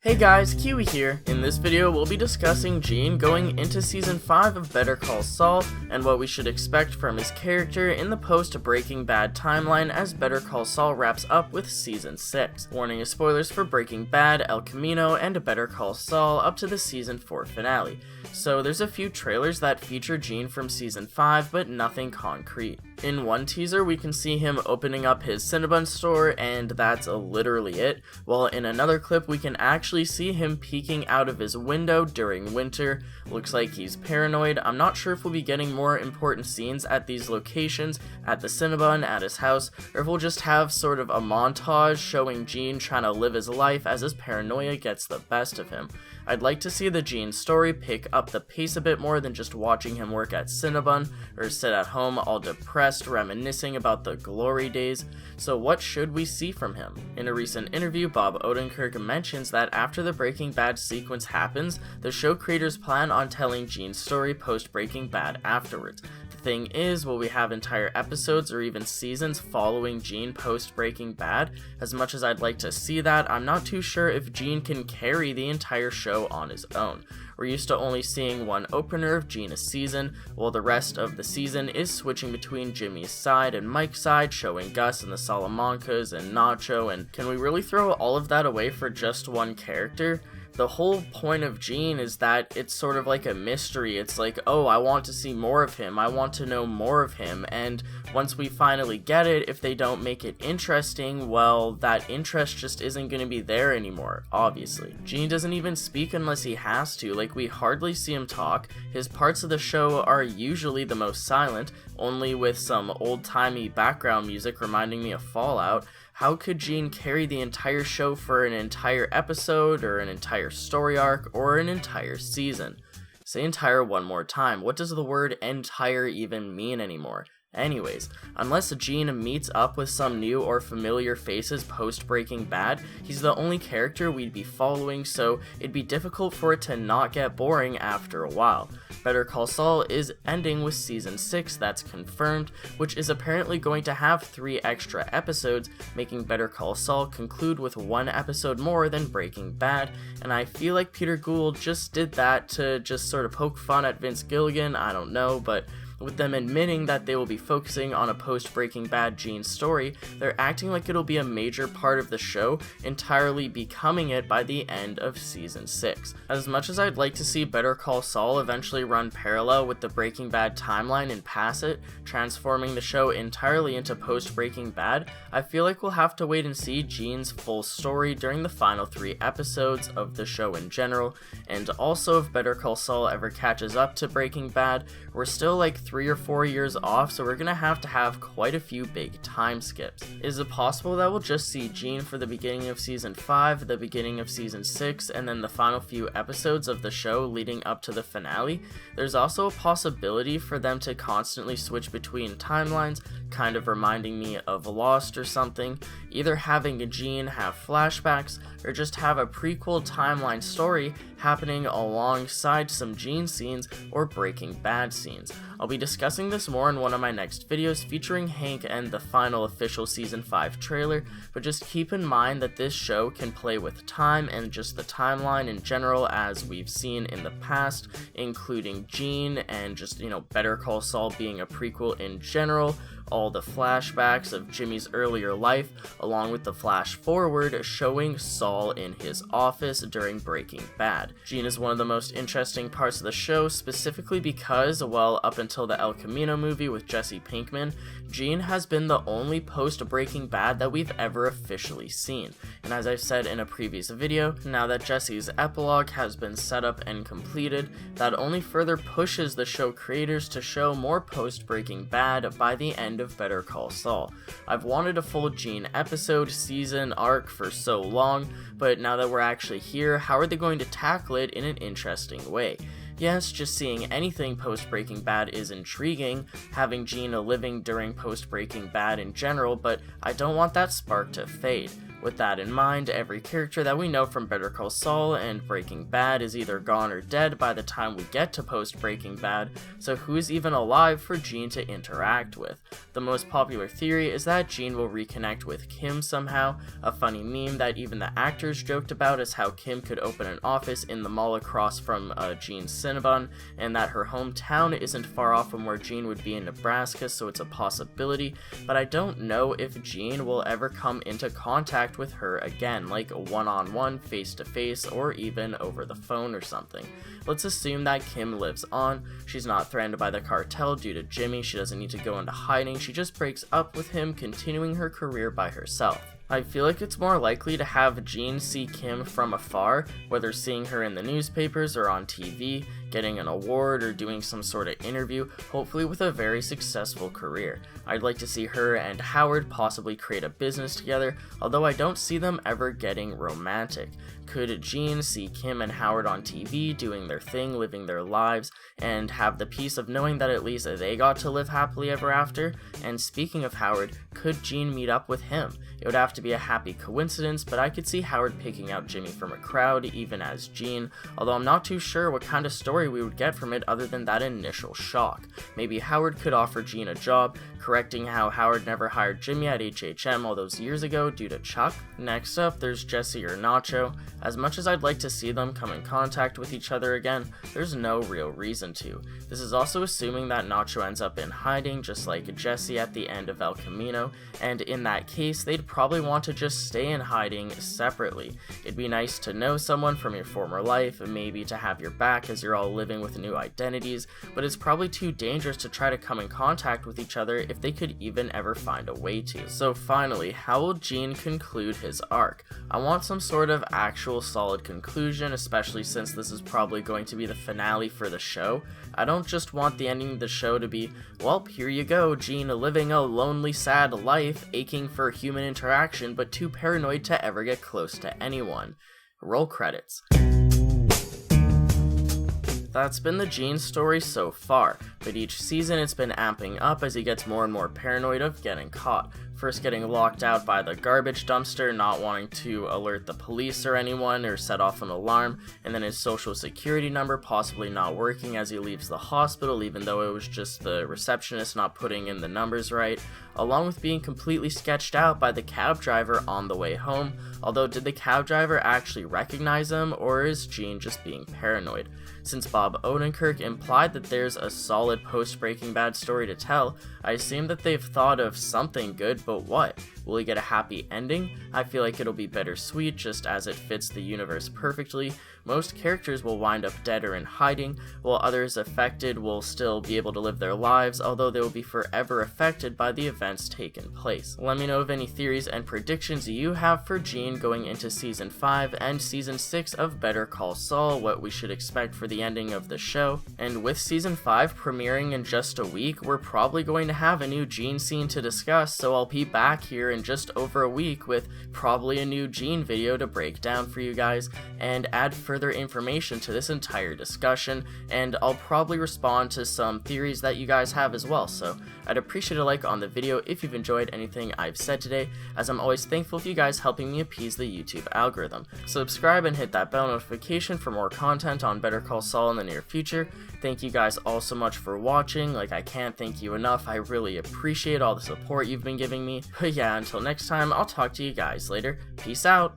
Hey guys, Kiwi here. In this video, we'll be discussing Gene going into Season 5 of Better Call Saul, and what we should expect from his character in the post-Breaking Bad timeline as Better Call Saul wraps up with Season 6. Warning of spoilers for Breaking Bad, El Camino, and Better Call Saul up to the Season 4 finale. So there's a few trailers that feature Gene from Season 5, but nothing concrete. In one teaser, we can see him opening up his Cinnabon store, and that's literally it, while in another clip we can actually see him peeking out of his window during winter. Looks like he's paranoid. I'm not sure if we'll be getting more important scenes at these locations, at the Cinnabon, at his house, or if we'll just have sort of a montage showing Gene trying to live his life as his paranoia gets the best of him. I'd like to see the Gene story pick up the pace a bit more than just watching him work at Cinnabon, or sit at home all depressed, reminiscing about the glory days. So what should we see from him? In a recent interview, Bob Odenkirk mentions that after the Breaking Bad sequence happens, the show creators plan on telling Gene's story post-Breaking Bad afterwards. The thing is, will we have entire episodes or even seasons following Gene post-Breaking Bad? As much as I'd like to see that, I'm not too sure if Gene can carry the entire show on his own. We're used to only seeing one opener of Gene a season, while the rest of the season is switching between Jimmy's side and Mike's side, showing Gus and the Salamancas and Nacho, and can we really throw all of that away for just one character? The whole point of Gene is that it's sort of like a mystery. It's like, oh, I want to see more of him, I want to know more of him, and once we finally get it, if they don't make it interesting, well, that interest just isn't going to be there anymore, obviously. Gene doesn't even speak unless he has to, like we hardly see him talk. His parts of the show are usually the most silent, only with some old-timey background music reminding me of Fallout. How could Gene carry the entire show for an entire episode, or an entire story arc, or an entire season? Say entire one more time. What does the word entire even mean anymore? Anyways, unless Gene meets up with some new or familiar faces post-Breaking Bad, he's the only character we'd be following, so it'd be difficult for it to not get boring after a while. Better Call Saul is ending with Season 6, that's confirmed, which is apparently going to have 3 extra episodes, making Better Call Saul conclude with 1 episode more than Breaking Bad, and I feel like Peter Gould just did that to just sort of poke fun at Vince Gilligan, I don't know, but with them admitting that they will be focusing on a post-Breaking Bad Gene story, they're acting like it'll be a major part of the show, entirely becoming it by the end of Season 6. As much as I'd like to see Better Call Saul eventually run parallel with the Breaking Bad timeline and pass it, transforming the show entirely into post-Breaking Bad, I feel like we'll have to wait and see Gene's full story during the final 3 episodes of the show in general, and also if Better Call Saul ever catches up to Breaking Bad, we're still like 3 or 4 years off, so we're gonna have quite a few big time skips. Is it possible that we'll just see Gene for the beginning of Season 5, the beginning of Season 6, and then the final few episodes of the show leading up to the finale? There's also a possibility for them to constantly switch between timelines, kind of reminding me of Lost or something, either having Gene have flashbacks, or just have a prequel timeline story happening alongside some Gene scenes or Breaking Bad scenes. I'll be discussing this more in one of my next videos featuring Hank and the final official Season 5 trailer, but just keep in mind that this show can play with time and just the timeline in general as we've seen in the past, including Gene and just, Better Call Saul being a prequel in general, all the flashbacks of Jimmy's earlier life, along with the flash forward showing Saul in his office during Breaking Bad. Gene is one of the most interesting parts of the show, specifically because, well, up until the El Camino movie with Jesse Pinkman, Gene has been the only post-Breaking Bad that we've ever officially seen. And as I've said in a previous video, now that Jesse's epilogue has been set up and completed, that only further pushes the show creators to show more post-Breaking Bad by the end of Better Call Saul. I've wanted a full Gene episode, season, arc for so long, but now that we're actually here, how are they going to tackle it in an interesting way? Yes, just seeing anything post-Breaking Bad is intriguing, having Gene living during post-Breaking Bad in general, but I don't want that spark to fade. With that in mind, every character that we know from Better Call Saul and Breaking Bad is either gone or dead by the time we get to post Breaking Bad, so who's even alive for Gene to interact with? The most popular theory is that Gene will reconnect with Kim somehow. A funny meme that even the actors joked about is how Kim could open an office in the mall across from Gene's Cinnabon, and that her hometown isn't far off from where Gene would be in Nebraska, so it's a possibility, but I don't know if Gene will ever come into contact with her again, like one-on-one, face-to-face, or even over the phone or something. Let's assume that Kim lives on. She's not threatened by the cartel due to Jimmy. She doesn't need to go into hiding. She just breaks up with him, continuing her career by herself. I feel like it's more likely to have Gene see Kim from afar, whether seeing her in the newspapers or on TV, getting an award or doing some sort of interview, hopefully with a very successful career. I'd like to see her and Howard possibly create a business together, although I don't see them ever getting romantic. Could Gene see Kim and Howard on TV doing their thing, living their lives, and have the peace of knowing that at least they got to live happily ever after? And speaking of Howard, could Gene meet up with him? It would have to be a happy coincidence, but I could see Howard picking out Jimmy from a crowd, even as Gene, although I'm not too sure what kind of story we would get from it other than that initial shock. Maybe Howard could offer Gene a job, correcting how Howard never hired Jimmy at HHM all those years ago due to Chuck. Next up, there's Jesse or Nacho. As much as I'd like to see them come in contact with each other again, there's no real reason to. This is also assuming that Nacho ends up in hiding, just like Jesse at the end of El Camino, and in that case, they'd probably want to just stay in hiding separately. It'd be nice to know someone from your former life, maybe to have your back as you're all living with new identities, but it's probably too dangerous to try to come in contact with each other if they could even ever find a way to. So finally, how will Gene conclude his arc? I want some sort of actual solid conclusion, especially since this is probably going to be the finale for the show. I don't just want the ending of the show to be, well, here you go, Gene living a lonely, sad life, aching for human interaction, but too paranoid to ever get close to anyone. Roll credits. That's been the Gene story so far, but each season it's been amping up as he gets more and more paranoid of getting caught. First getting locked out by the garbage dumpster, not wanting to alert the police or anyone or set off an alarm, and then his social security number possibly not working as he leaves the hospital even though it was just the receptionist not putting in the numbers right, along with being completely sketched out by the cab driver on the way home, although did the cab driver actually recognize him, or is Gene just being paranoid? Since Bob Odenkirk implied that there's a solid post-Breaking Bad story to tell, I assume that they've thought of something good, but what? Will he get a happy ending? I feel like it'll be bittersweet just as it fits the universe perfectly. Most characters will wind up dead or in hiding, while others affected will still be able to live their lives, although they will be forever affected by the events taking place. Let me know of any theories and predictions you have for Gene going into Season 5 and Season 6 of Better Call Saul, what we should expect for the ending of the show. And with Season 5 premiering in just a week, we're probably going to have a new Gene scene to discuss, so I'll be back here in just over a week with probably a new Gene video to break down for you guys and add further information to this entire discussion, and I'll probably respond to some theories that you guys have as well, so I'd appreciate a like on the video if you've enjoyed anything I've said today, as I'm always thankful for you guys helping me appease the YouTube algorithm. Subscribe and hit that bell notification for more content on Better Call Saul in the near future. Thank you guys all so much for watching. Like, I can't thank you enough. I really appreciate all the support you've been giving me. But yeah, until next time, I'll talk to you guys later. Peace out.